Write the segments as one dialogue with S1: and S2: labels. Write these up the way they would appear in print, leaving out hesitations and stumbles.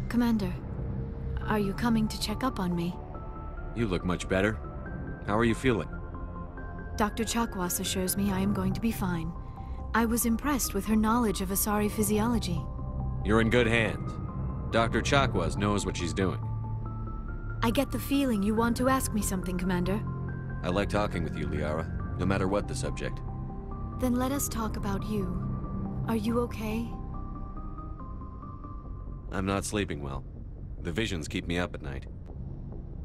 S1: Commander, are you coming to check up on me?
S2: You look much better. How are you feeling?
S1: Dr. Chakwas assures me I am going to be fine. I was impressed with her knowledge of Asari physiology.
S2: You're in good hands. Dr. Chakwas knows what she's doing.
S1: I get the feeling you want to ask me something, Commander.
S2: I like talking with you, Liara, no matter what the subject.
S1: Then let us talk about you. Are you okay?
S2: I'm not sleeping well. The visions keep me up at night.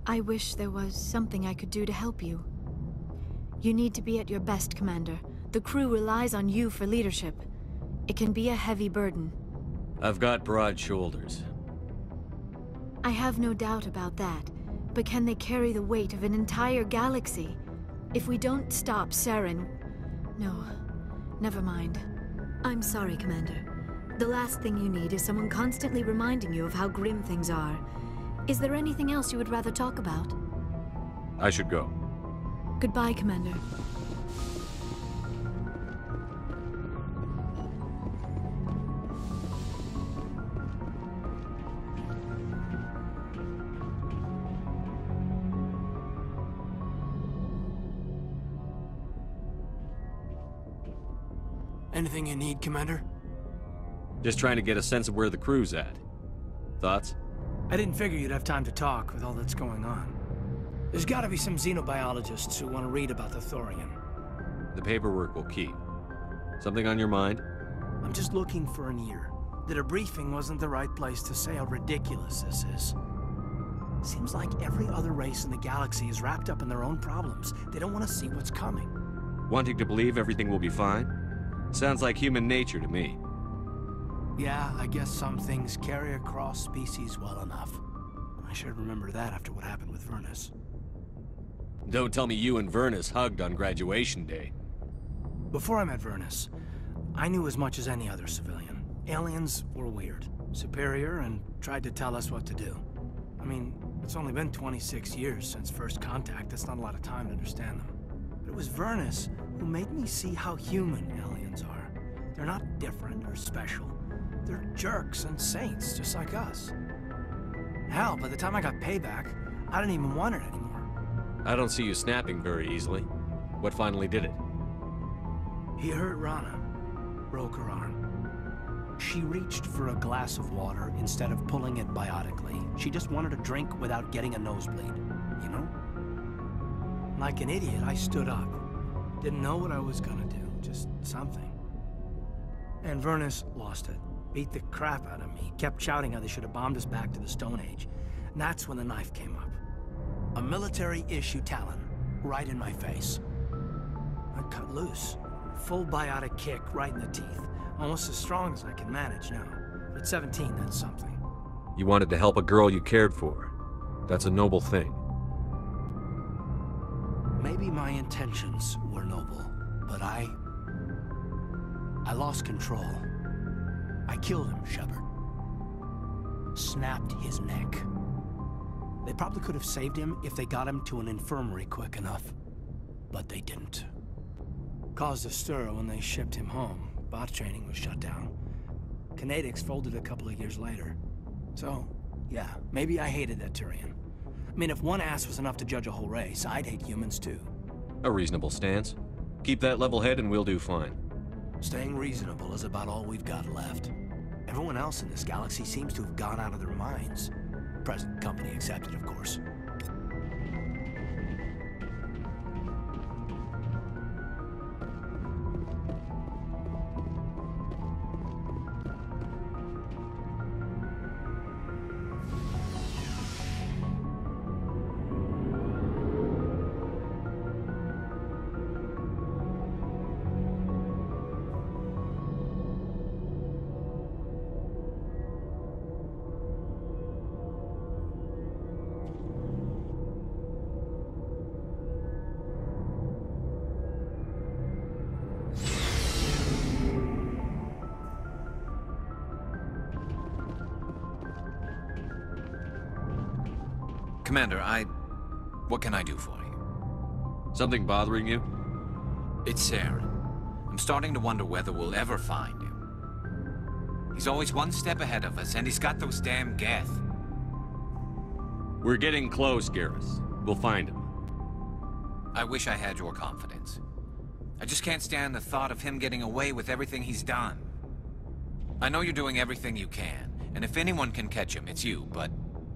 S1: I wish there was something I could do to help you. You need to be at your best, Commander. The crew relies on you for leadership. It can be a heavy burden.
S2: I've got broad shoulders.
S1: I have no doubt about that. But can they carry the weight of an entire galaxy? If we don't stop Saren... No, never mind. I'm sorry, Commander. The last thing you need is someone constantly reminding you of how grim things are. Is there anything else you would rather talk about?
S2: I should go.
S1: Goodbye, Commander.
S3: Anything you need, Commander?
S2: Just trying to get a sense of where the crew's at. Thoughts?
S3: I didn't figure you'd have time to talk with all that's going on. There's gotta be some xenobiologists who want to read about the Thorian.
S2: The paperwork will keep. Something on your mind?
S3: I'm just looking for an ear. The debriefing wasn't the right place to say how ridiculous this is. Seems like every other race in the galaxy is wrapped up in their own problems. They don't want to see what's coming.
S2: Wanting to believe everything will be fine? Sounds like human nature to me.
S3: Yeah, I guess some things carry across species well enough. I should remember that after what happened with Vernus.
S2: Don't tell me you and Vernus hugged on graduation day.
S3: Before I met Vernus, I knew as much as any other civilian. Aliens were weird, superior, and tried to tell us what to do. I mean, it's only been 26 years since first contact. That's not a lot of time to understand them. But it was Vernus who made me see how human aliens are. They're not different or special. They're jerks and saints, just like us. Hell, by the time I got payback, I didn't even want it anymore.
S2: I don't see you snapping very easily. What finally did it?
S3: He hurt Rana. Broke her arm. She reached for a glass of water instead of pulling it biotically. She just wanted a drink without getting a nosebleed, you know? Like an idiot, I stood up. Didn't know what I was gonna do, just something. And Vernus lost it. Beat the crap out of me. Kept shouting how they should have bombed us back to the Stone Age. And that's when the knife came up. A military-issue talon, right in my face. I cut loose. Full biotic kick right in the teeth. Almost as strong as I can manage now. But at 17, that's something.
S2: You wanted to help a girl you cared for. That's a noble thing.
S3: Maybe my intentions were noble, but I lost control. I killed him, Shepard. Snapped his neck. They probably could have saved him if they got him to an infirmary quick enough. But they didn't. Caused a stir when they shipped him home. Bot training was shut down. Kinetics folded a couple of years later. So, yeah, maybe I hated that Turian. I mean, if one ass was enough to judge a whole race, I'd hate humans too.
S2: A reasonable stance. Keep that level head and we'll do fine.
S3: Staying reasonable is about all we've got left. Everyone else in this galaxy seems to have gone out of their minds. Present company accepted, of course.
S4: Commander, what can I do for you?
S2: Something bothering you?
S4: It's Saren. I'm starting to wonder whether we'll ever find him. He's always one step ahead of us, and he's got those damn Geth.
S2: We're getting close, Garrus. We'll find him.
S4: I wish I had your confidence. I just can't stand the thought of him getting away with everything he's done. I know you're doing everything you can, and if anyone can catch him, it's you, but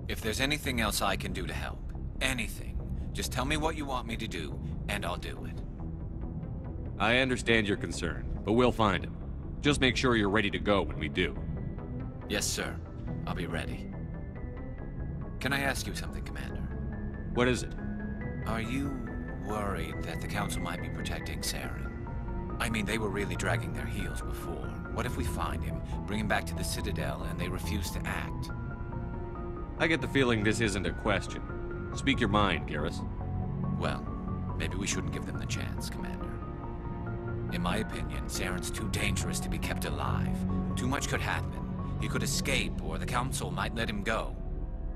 S4: if there's anything else I can do to help, anything, just tell me what you want me to do, and I'll do it.
S2: I understand your concern, but we'll find him. Just make sure you're ready to go when we do.
S4: Yes, sir. I'll be ready. Can I ask you something, Commander?
S2: What is it?
S4: Are you worried that the Council might be protecting Saren? I mean, they were really dragging their heels before. What if we find him, bring him back to the Citadel, and they refuse to act?
S2: I get the feeling this isn't a question. Speak your mind, Garrus.
S4: Well, maybe we shouldn't give them the chance, Commander. In my opinion, Saren's too dangerous to be kept alive. Too much could happen. He could escape, or the Council might let him go.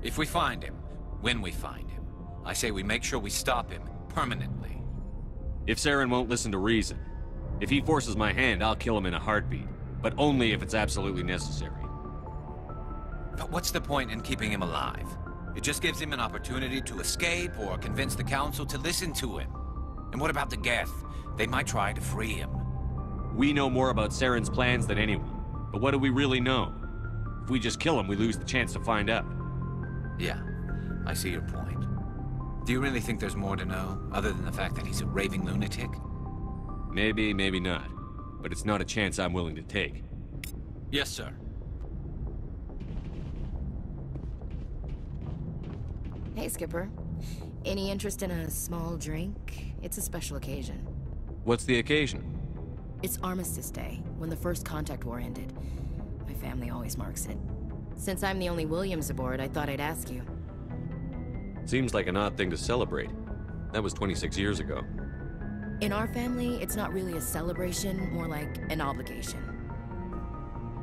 S4: If we find him, when we find him, I say we make sure we stop him permanently.
S2: If Saren won't listen to reason, if he forces my hand, I'll kill him in a heartbeat. But only if it's absolutely necessary.
S4: But what's the point in keeping him alive? It just gives him an opportunity to escape or convince the Council to listen to him. And what about the Geth? They might try to free him.
S2: We know more about Saren's plans than anyone. But what do we really know? If we just kill him, we lose the chance to find out.
S4: Yeah, I see your point. Do you really think there's more to know, other than the fact that he's a raving lunatic?
S2: Maybe, maybe not. But it's not a chance I'm willing to take.
S4: Yes, sir.
S5: Hey, Skipper. Any interest in a small drink? It's a special occasion.
S2: What's the occasion?
S5: It's Armistice Day, when the First Contact War ended. My family always marks it. Since I'm the only Williams aboard, I thought I'd ask you.
S2: Seems like an odd thing to celebrate. That was 26 years ago.
S5: In our family, it's not really a celebration, more like an obligation.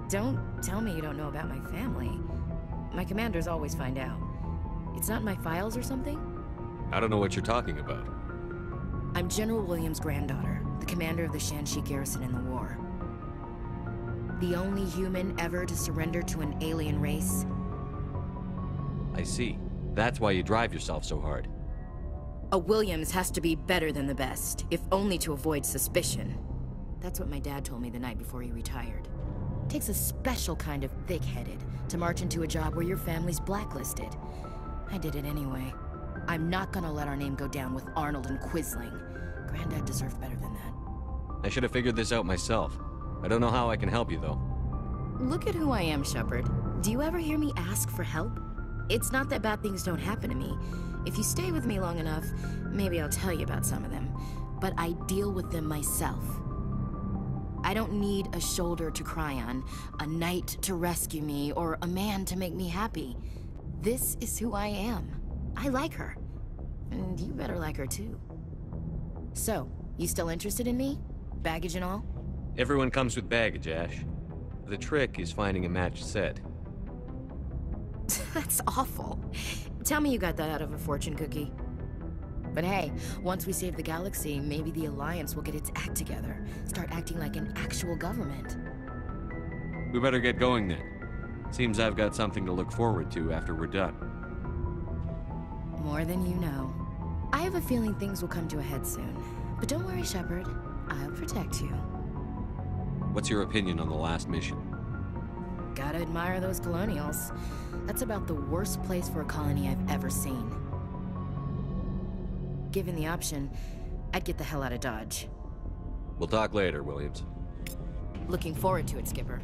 S5: Don't tell me you don't know about my family. My commanders always find out. It's not in my files or something?
S2: I don't know what you're talking about.
S5: I'm General Williams' granddaughter, the commander of the Shanxi garrison in the war. The only human ever to surrender to an alien race.
S2: I see. That's why you drive yourself so hard.
S5: A Williams has to be better than the best, if only to avoid suspicion. That's what my dad told me the night before he retired. Takes a special kind of thick-headed to march into a job where your family's blacklisted. I did it anyway. I'm not gonna let our name go down with Arnold and Quisling. Granddad deserved better than that.
S2: I should have figured this out myself. I don't know how I can help you, though.
S5: Look at who I am, Shepard. Do you ever hear me ask for help? It's not that bad things don't happen to me. If you stay with me long enough, maybe I'll tell you about some of them. But I deal with them myself. I don't need a shoulder to cry on, a knight to rescue me, or a man to make me happy. This is who I am. I like her. And you better like her too. So, you still interested in me? Baggage and all?
S2: Everyone comes with baggage, Ash. The trick is finding a matched set.
S5: That's awful. Tell me you got that out of a fortune cookie. But hey, once we save the galaxy, maybe the Alliance will get its act together. Start acting like an actual government.
S2: We better get going then. Seems I've got something to look forward to after we're done.
S5: More than you know. I have a feeling things will come to a head soon. But don't worry, Shepard. I'll protect you.
S2: What's your opinion on the last mission?
S5: Gotta admire those colonials. That's about the worst place for a colony I've ever seen. Given the option, I'd get the hell out of Dodge.
S2: We'll talk later, Williams.
S5: Looking forward to it, Skipper.